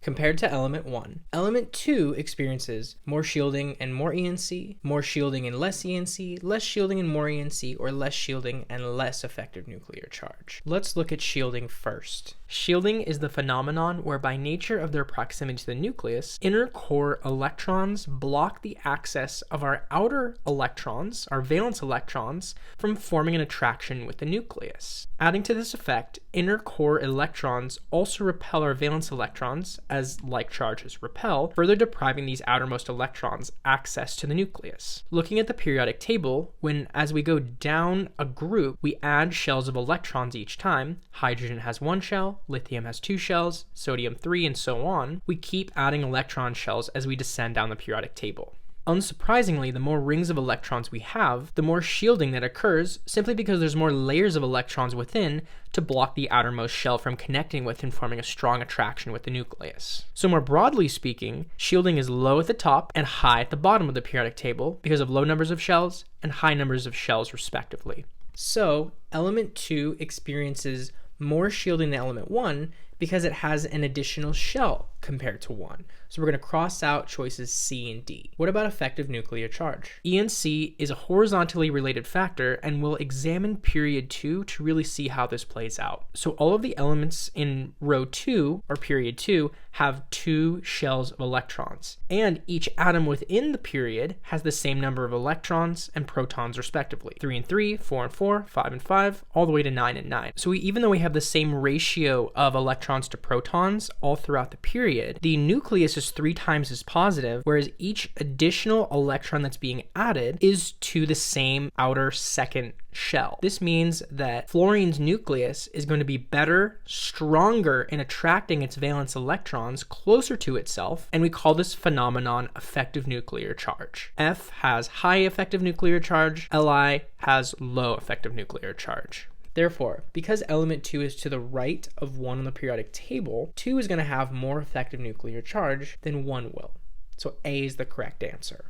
compared to element 1. Element 2 experiences more shielding and more ENC, more shielding and less ENC, less shielding and more ENC, or less shielding and less effective nuclear charge. Let's look at shielding first. Shielding is the phenomenon where, by nature of their proximity to the nucleus, inner core electrons block the access of our outer electrons, our valence electrons, from forming an attraction with the nucleus. Adding to this effect, inner core electrons also repel our valence electrons, as like charges repel, further depriving these outermost electrons access to the nucleus. Looking at the periodic table, as we go down a group, we add shells of electrons each time. Hydrogen has 1 shell, lithium has 2 shells, sodium 3, and so on. We keep adding electron shells as we descend down the periodic table. Unsurprisingly, the more rings of electrons we have, the more shielding that occurs, simply because there's more layers of electrons within to block the outermost shell from connecting with and forming a strong attraction with the nucleus. So more broadly speaking, shielding is low at the top and high at the bottom of the periodic table because of low numbers of shells and high numbers of shells respectively. So element 2 experiences more shielding than element 1 because it has an additional shell compared to 1. So we're going to cross out choices C and D. What about effective nuclear charge? ENC is a horizontally related factor, and we'll examine period 2 to really see how this plays out. So all of the elements in row 2, or period 2, have 2 shells of electrons, and each atom within the period has the same number of electrons and protons respectively. 3 and 3, 4 and 4, 5 and 5, all the way to 9 and 9. So even though we have the same ratio of electrons to protons all throughout the period, the nucleus is 3 times as positive, whereas each additional electron that's being added is to the same outer second shell. This means that fluorine's nucleus is going to be better, stronger in attracting its valence electrons closer to itself, and we call this phenomenon effective nuclear charge. F has high effective nuclear charge, Li has low effective nuclear charge. Therefore, because element 2 is to the right of 1 on the periodic table, 2 is going to have more effective nuclear charge than 1 will. So A is the correct answer.